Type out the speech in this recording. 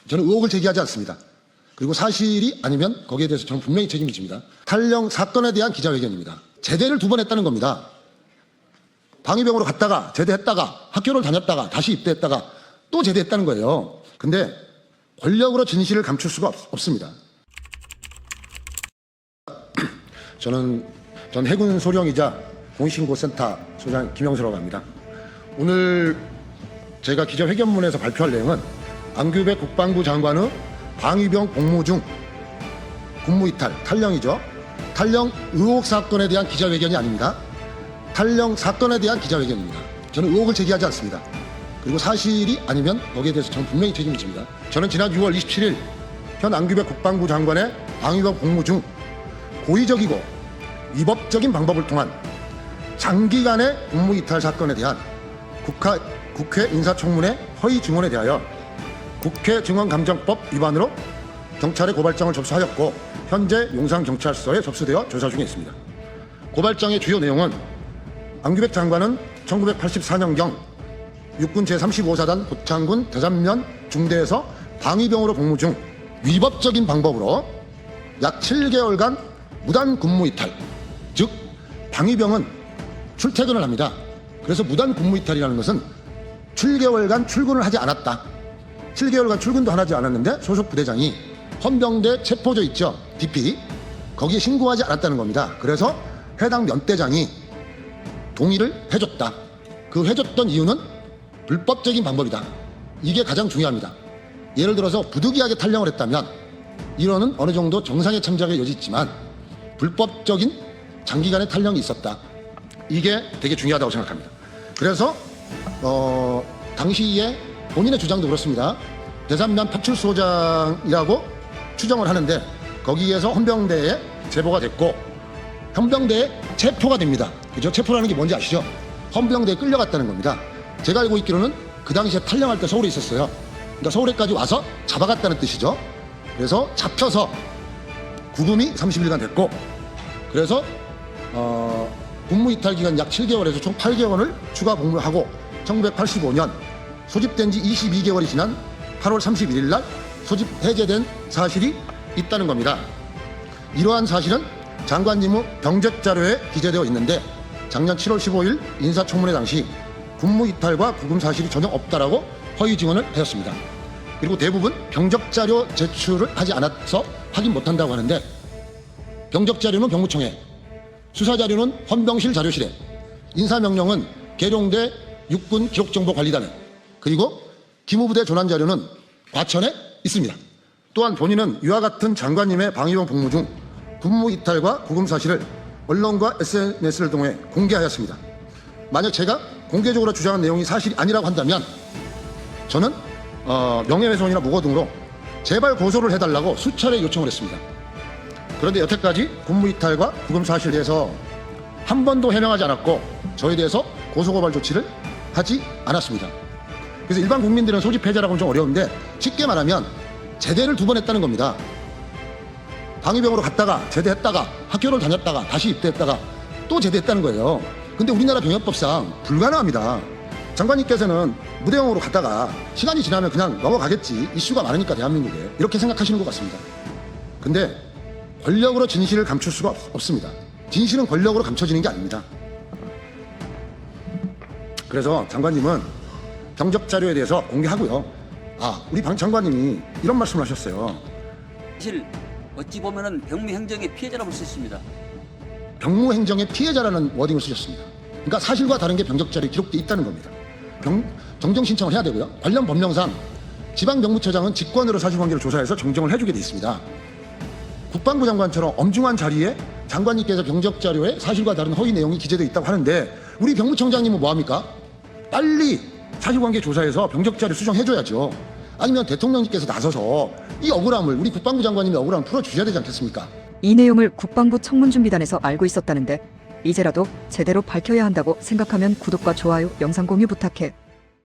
저는 의혹을 제기하지 않습니다. 그리고 사실이 아니면 거기에 대해서 저는 분명히 책임을 집니다. 탈영 사건에 대한 기자회견입니다. 제대를 2번 했다는 겁니다. 방위병으로 갔다가 제대했다가 학교를 다녔다가 다시 입대했다가 또 제대했다는 거예요. 근데 권력으로 진실을 감출 수가 없습니다. 전 해군 소령이자 공익신고센터 소장 김영수라고 합니다. 오늘 제가 기자회견문에서 발표할 내용은 안규백 국방부 장관의 방위병 복무 중 군무이탈, 탈영이죠. 탈영 의혹 사건에 대한 기자회견이 아닙니다. 탈영 사건에 대한 기자회견입니다. 저는 의혹을 제기하지 않습니다. 그리고 사실이 아니면 거기에 대해서 저는 분명히 책임을 집니다. 저는 지난 6월 27일 현 안규백 국방부 장관의 방위병 복무 중 고의적이고 위법적인 방법을 통한 장기간의 군무이탈 사건에 대한 국회 인사청문회 허위 증언에 대하여 국회 증언감정법 위반으로 경찰에 고발장을 접수하였고 현재 용산경찰서에 접수되어 조사 중에 있습니다. 고발장의 주요 내용은 안규백 장관은 1984년경 육군 제35사단 고창군 대산면 중대에서 방위병으로 복무 중 위법적인 방법으로 약 7개월간 무단 근무이탈, 즉 방위병은 출퇴근을 합니다. 그래서 무단 근무이탈이라는 것은 7개월간 출근을 하지 않았다. 7개월간 출근도 하지 않았는데 소속 부대장이 헌병대 체포조 있죠, DP, 거기에 신고하지 않았다는 겁니다. 그래서 해당 면대장이 동의를 해줬다. 그 해줬던 이유는 불법적인 방법이다. 이게 가장 중요합니다. 예를 들어서 부득이하게 탈영을 했다면 이론은 어느 정도 정상의 참작의 여지 있지만 불법적인 장기간의 탈영이 있었다. 이게 되게 중요하다고 생각합니다. 그래서 당시에 본인의 주장도 그렇습니다. 대산면 파출소장이라고 추정을 하는데 거기에서 헌병대에 제보가 됐고 헌병대에 체포가 됩니다. 그죠? 체포라는 게 뭔지 아시죠? 헌병대에 끌려갔다는 겁니다. 제가 알고 있기로는 그 당시에 탈영할 때 서울에 있었어요. 그러니까 서울에까지 와서 잡아갔다는 뜻이죠. 그래서 잡혀서 구금이 30일간 됐고, 그래서 군무이탈 기간 약 7개월에서 총 8개월을 추가 복무를 하고 1985년 소집된 지 22개월이 지난 8월 31일 날 소집 해제된 사실이 있다는 겁니다. 이러한 사실은 장관님의 병적 자료에 기재되어 있는데 작년 7월 15일 인사청문회 당시 군무이탈과 구금 사실이 전혀 없다라고 허위 증언을 하였습니다. 그리고 대부분 병적 자료 제출을 하지 않아서 확인 못한다고 하는데 병적 자료는 병무청에, 수사 자료는 헌병실 자료실에, 인사명령은 계룡대 육군 기록정보관리단에, 그리고 기무부대 조난 자료는 과천에 있습니다. 또한 본인은 이와 같은 장관님의 방위병 복무 중 군무 이탈과 구금 사실을 언론과 SNS를 통해 공개하였습니다. 만약 제가 공개적으로 주장한 내용이 사실이 아니라고 한다면 저는 명예훼손이나 무고 등으로 제발 고소를 해달라고 수차례 요청을 했습니다. 그런데 여태까지 군무 이탈과 구금 사실에 대해서 한 번도 해명하지 않았고 저에 대해서 고소고발 조치를 하지 않았습니다. 그래서 일반 국민들은 소집 해제라고는 좀 어려운데 쉽게 말하면 제대를 2번 했다는 겁니다. 방위병으로 갔다가 제대했다가 학교를 다녔다가 다시 입대했다가 또 제대했다는 거예요. 근데 우리나라 병역법상 불가능합니다. 장관님께서는 무대형으로 갔다가 시간이 지나면 그냥 넘어가겠지, 이슈가 많으니까 대한민국에, 이렇게 생각하시는 것 같습니다. 근데 권력으로 진실을 감출 수가 없습니다. 진실은 권력으로 감춰지는 게 아닙니다. 그래서 장관님은 병적 자료에 대해서 공개하고요. 우리 방 장관님이 이런 말씀을 하셨어요. 사실 어찌 보면은 병무행정의 피해자라고 볼 수 있습니다. 병무행정의 피해자라는 워딩을 쓰셨습니다. 그러니까 사실과 다른 게 병적 자료에 기록되어 있다는 겁니다. 정정 신청을 해야 되고요. 관련 법령상 지방병무처장은 직권으로 사실관계를 조사해서 정정을 해주게 돼 있습니다. 국방부 장관처럼 엄중한 자리에 장관님께서 병적 자료에 사실과 다른 허위 내용이 기재되어 있다고 하는데 우리 병무청장님은 뭐합니까? 빨리 사실관계 조사해서 병적 자료 수정해줘야죠. 아니면 대통령님께서 나서서 이 억울함을, 우리 국방부 장관님의 억울함을 풀어주셔야 되지 않겠습니까? 이 내용을 국방부 청문준비단에서 알고 있었다는데 이제라도 제대로 밝혀야 한다고 생각하면 구독과 좋아요, 영상 공유 부탁해.